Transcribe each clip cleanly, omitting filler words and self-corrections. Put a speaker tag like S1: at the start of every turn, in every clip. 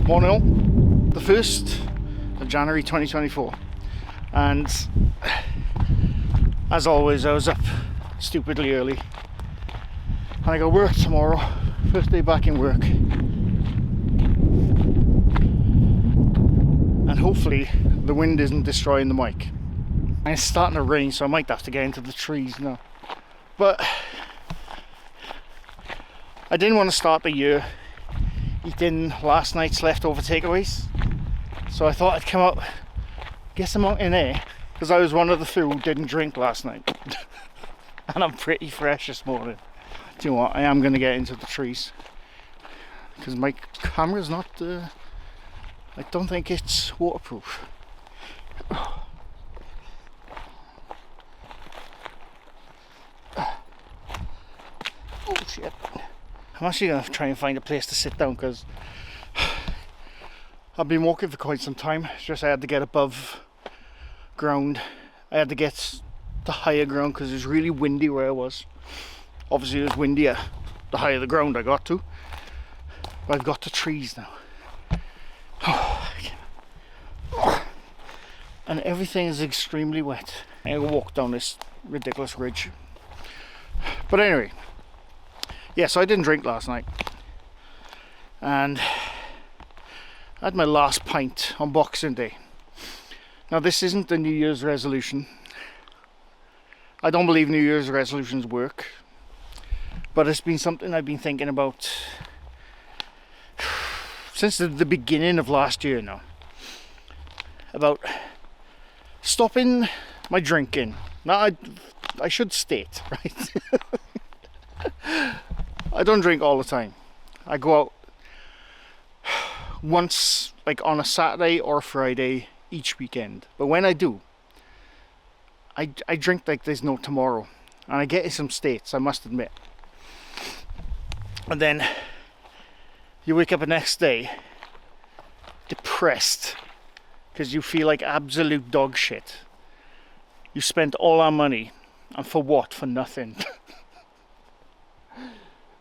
S1: Morning all. The 1st of January 2024, and as always I was up stupidly early and I got work tomorrow, first day back in work, and hopefully the wind isn't destroying the mic. And it's starting to rain, so I might have to get into the trees now, but I didn't want to start the year eating last night's leftover takeaways, so I thought I'd come out, get some out in air, because I was one of the few who didn't drink last night and I'm pretty fresh this morning. Do you know what, I am going to get into the trees because my camera's not I don't think it's waterproof. Oh shit. I'm actually going to try and find a place to sit down because I've been walking for quite some time. It's just I had to get above ground. I had to get to higher ground because it was really windy where I was. Obviously it was windier the higher the ground I got to. But I've got to trees now. And everything is extremely wet. I'm going to walk down this ridiculous ridge. But anyway. Yeah, so I didn't drink last night, and I had my last pint on Boxing Day. Now this isn't a New Year's resolution. I don't believe New Year's resolutions work, but it's been something I've been thinking about since the beginning of last year now, about stopping my drinking. Now I should state, right? I don't drink all the time. I go out once, like on a Saturday or Friday each weekend. But when I do, I drink like there's no tomorrow. And I get in some states, I must admit. And then you wake up the next day depressed because you feel like absolute dog shit. You spent all our money, and for what? For nothing.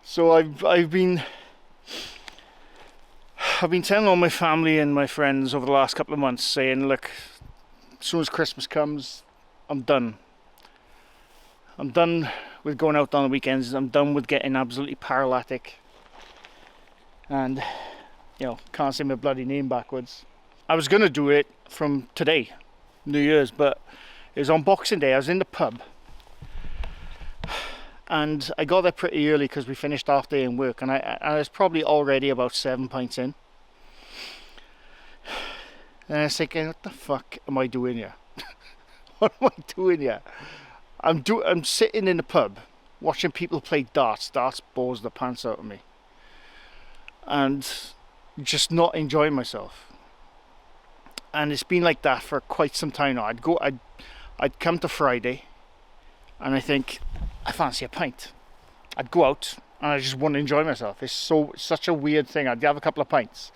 S1: So I've been telling all my family and my friends over the last couple of months, saying, look, as soon as Christmas comes, I'm done. I'm done with going out on the weekends. I'm done with getting absolutely paralytic and, you know, can't say my bloody name backwards. I was gonna do it from today, New Year's, but it was on Boxing Day. I was in the pub. And I got there pretty early because we finished half day in work, and I was probably already about 7 pints in. And I was thinking, what the fuck am I doing here? What am I doing here? I'm sitting in the pub watching people play darts. Darts bores the pants out of me, and just not enjoying myself. And it's been like that for quite some time now. I'd come to Friday, and I think, I fancy a pint. I'd go out and I just wouldn't enjoy myself. It's such a weird thing. I'd have a couple of pints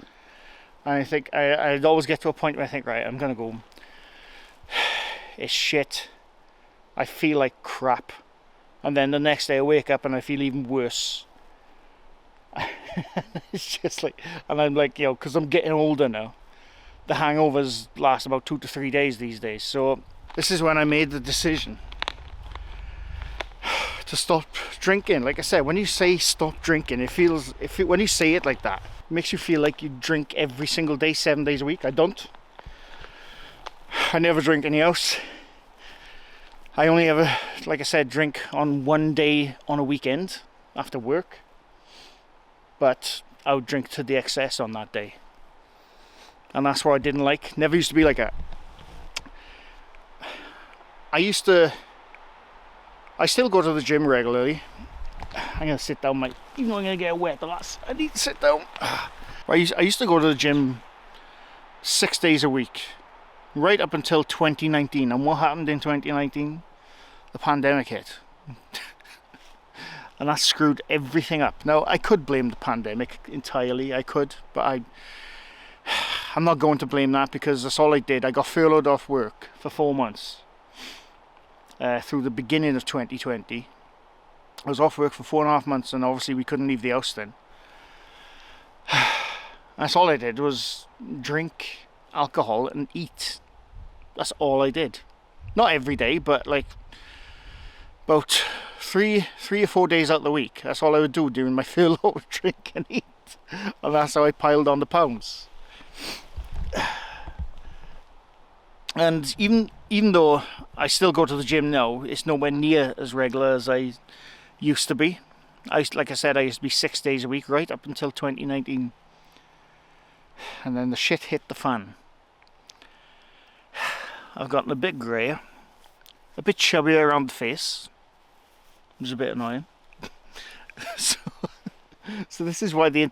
S1: and I think I'd always get to a point where I think, right, I'm gonna go. It's shit. I feel like crap. And then the next day I wake up and I feel even worse. It's just like, and I'm like, you know, because I'm getting older now, the hangovers last about 2 to 3 days these days. So this is when I made the decision to stop drinking. Like I said, when you say stop drinking, when you say it like that, it makes you feel like you drink every single day, 7 days a week. I don't. I never drink any else. I only ever, like I said, drink on one day on a weekend after work. But I would drink to the excess on that day. And that's what I didn't like. Never used to be like that. I still go to the gym regularly. I'm going to sit down, mate. Even though I'm going to get wet, I need to sit down. I used to go to the gym 6 days a week, right up until 2019. And what happened in 2019? The pandemic hit. And that screwed everything up. Now, I could blame the pandemic entirely. I could, but I'm not going to blame that because that's all I did. I got furloughed off work for 4 months. Through the beginning of 2020. I was off work for 4.5 months, and obviously we couldn't leave the house then. That's all I did was drink alcohol and eat. That's all I did. Not every day, but like about three or 4 days out of the week. That's all I would do during my furlough, drink and eat. And that's how I piled on the pounds. And even though I still go to the gym now, it's nowhere near as regular as I used to be. Like I said, I used to be 6 days a week right up until 2019. And then the shit hit the fan. I've gotten a bit greyer, a bit chubbier around the face. It was a bit annoying. So this is why the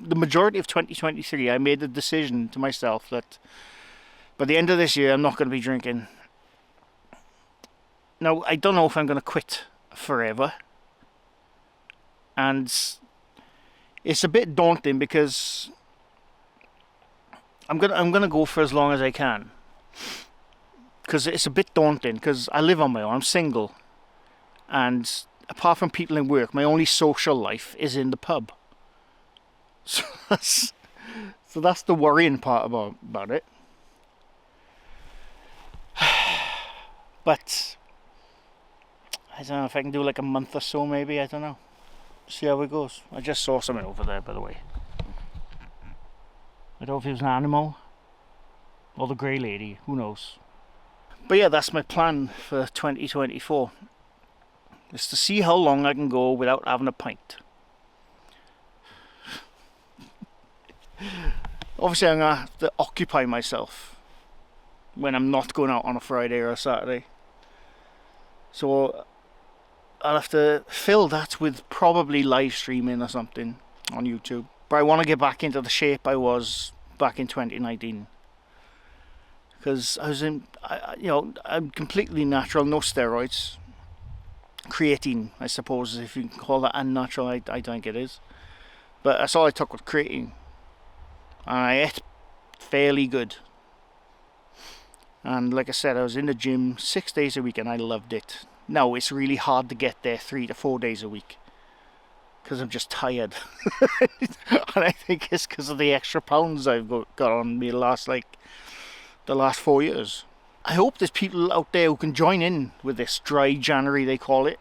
S1: majority of 2023 I made the decision to myself that by the end of this year I'm not going to be drinking. Now I don't know if I'm going to quit forever, and it's a bit daunting because I'm gonna go for as long as I can, because it's a bit daunting because I live on my own. I'm single, and apart from people in work, my only social life is in the pub. So that's the worrying part about it. But I don't know if I can do like a month or so, maybe. I don't know. See how it goes. I just saw something over there, by the way. I don't know if it was an animal or the grey lady, who knows. But yeah, that's my plan for 2024. Is to see how long I can go without having a pint. Obviously I'm going to have to occupy myself when I'm not going out on a Friday or a Saturday. So I'll have to fill that with probably live streaming or something on YouTube. But I want to get back into the shape I was back in 2019. Because I'm completely natural, no steroids. Creatine, I suppose, if you can call that unnatural, I think it is. But that's all I took with creatine. And I ate fairly good. And like I said, I was in the gym 6 days a week and I loved it. Now it's really hard to get there 3 to 4 days a week because I'm just tired. And I think it's because of the extra pounds I've got on me the last 4 years. I hope there's people out there who can join in with this dry January, they call it.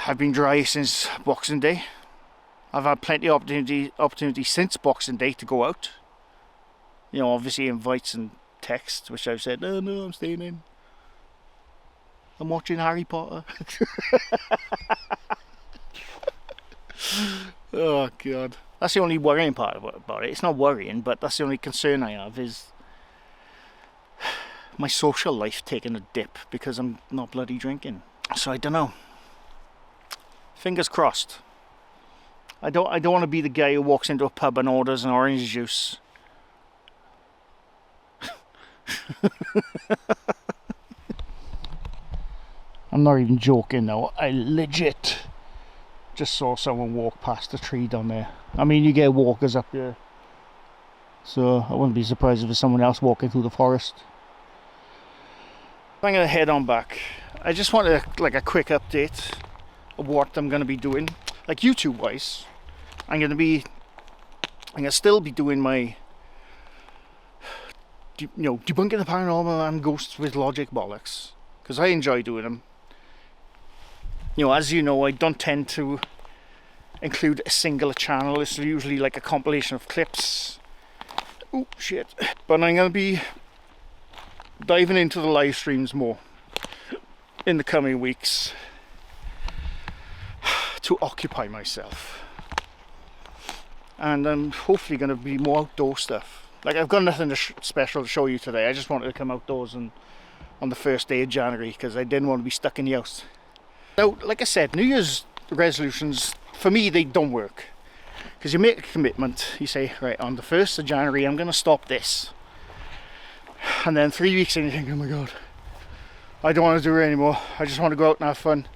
S1: I've been dry since Boxing Day. I've had plenty of opportunity since Boxing Day to go out. You know, obviously invites and texts, which I've said, oh no, I'm staying in. I'm watching Harry Potter. Oh God. That's the only worrying part about it. It's not worrying, but that's the only concern I have is my social life taking a dip because I'm not bloody drinking. So I don't know. Fingers crossed. I don't want to be the guy who walks into a pub and orders an orange juice. I'm not even joking though. I legit just saw someone walk past a tree down there. I mean, you get walkers up here, so I wouldn't be surprised if there's someone else walking through the forest. I'm gonna head on back. I just wanted a quick update of what I'm gonna be doing, like YouTube wise. I'm gonna still be doing my debunking the paranormal and ghosts with logic bollocks, because I enjoy doing them. As you know, I don't tend to include a singular channel. It's usually like a compilation of clips. Oh shit. But I'm going to be diving into the live streams more in the coming weeks to occupy myself. And I'm hopefully going to be more outdoor stuff. Like, I've got nothing special to show you today. I just wanted to come outdoors on the first day of January because I didn't want to be stuck in the house. Now, like I said, New Year's resolutions, for me, they don't work. Because you make a commitment, you say, right, on the 1st of January, I'm going to stop this. And then 3 weeks in, you think, oh my God, I don't want to do it anymore. I just want to go out and have fun.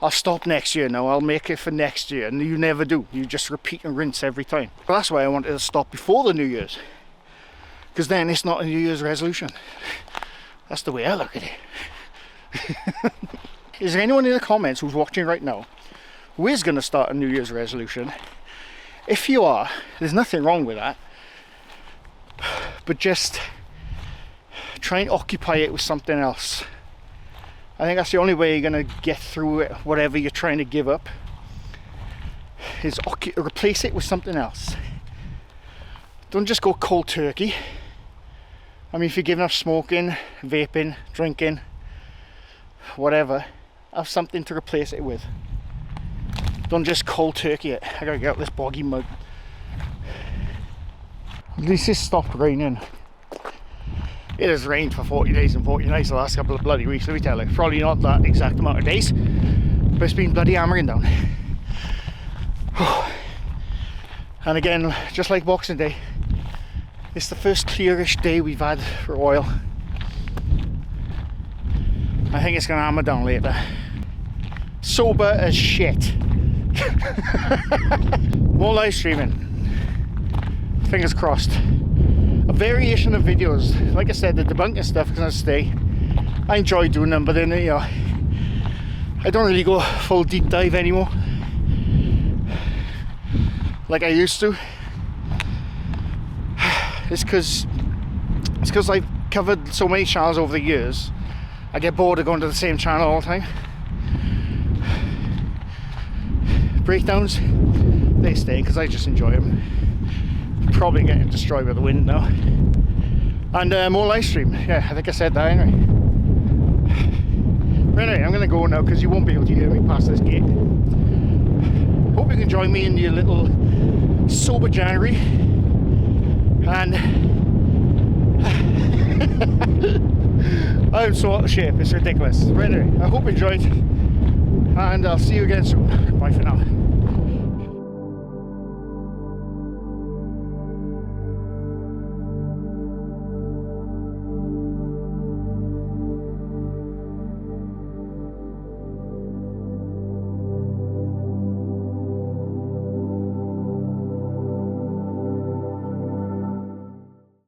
S1: I'll stop next year now, I'll make it for next year. And you never do. You just repeat and rinse every time. But that's why I wanted to stop before the New Year's. Because then it's not a New Year's resolution. That's the way I look at it. Is there anyone in the comments who's watching right now who is going to start a New Year's resolution If you are, there's nothing wrong with that, but just try and occupy it with something else. I think that's the only way you're going to get through it, whatever you're trying to give up, is replace it with something else. Don't just go cold turkey. I mean, if you're giving up smoking, vaping, drinking, whatever, have something to replace it with. Don't just cold turkey it. I gotta get out this boggy mud. At least it's stopped raining. It has rained for 40 days and 40 nights the last couple of bloody weeks, let me tell you. Probably not that exact amount of days, but it's been bloody hammering down. And again, just like Boxing Day, it's the first clearish day we've had for a while. I think it's gonna hammer down later. Sober as shit. More live streaming. Fingers crossed. A variation of videos. Like I said, the debunking stuff is gonna stay. I enjoy doing them, but then, you know, I don't really go full deep dive anymore like I used to. It's because I've covered so many channels over the years. I get bored of going to the same channel all the time. Breakdowns, they stay because I just enjoy them. Probably getting destroyed by the wind now. And more live stream. Yeah, I think I said that anyway. But anyway, I'm going to go now because you won't be able to hear me past this gate. Hope you can join me in your little sober January. And I'm so out of shape, it's ridiculous. But anyway, I hope you enjoyed. And I'll see you again soon. Bye for now.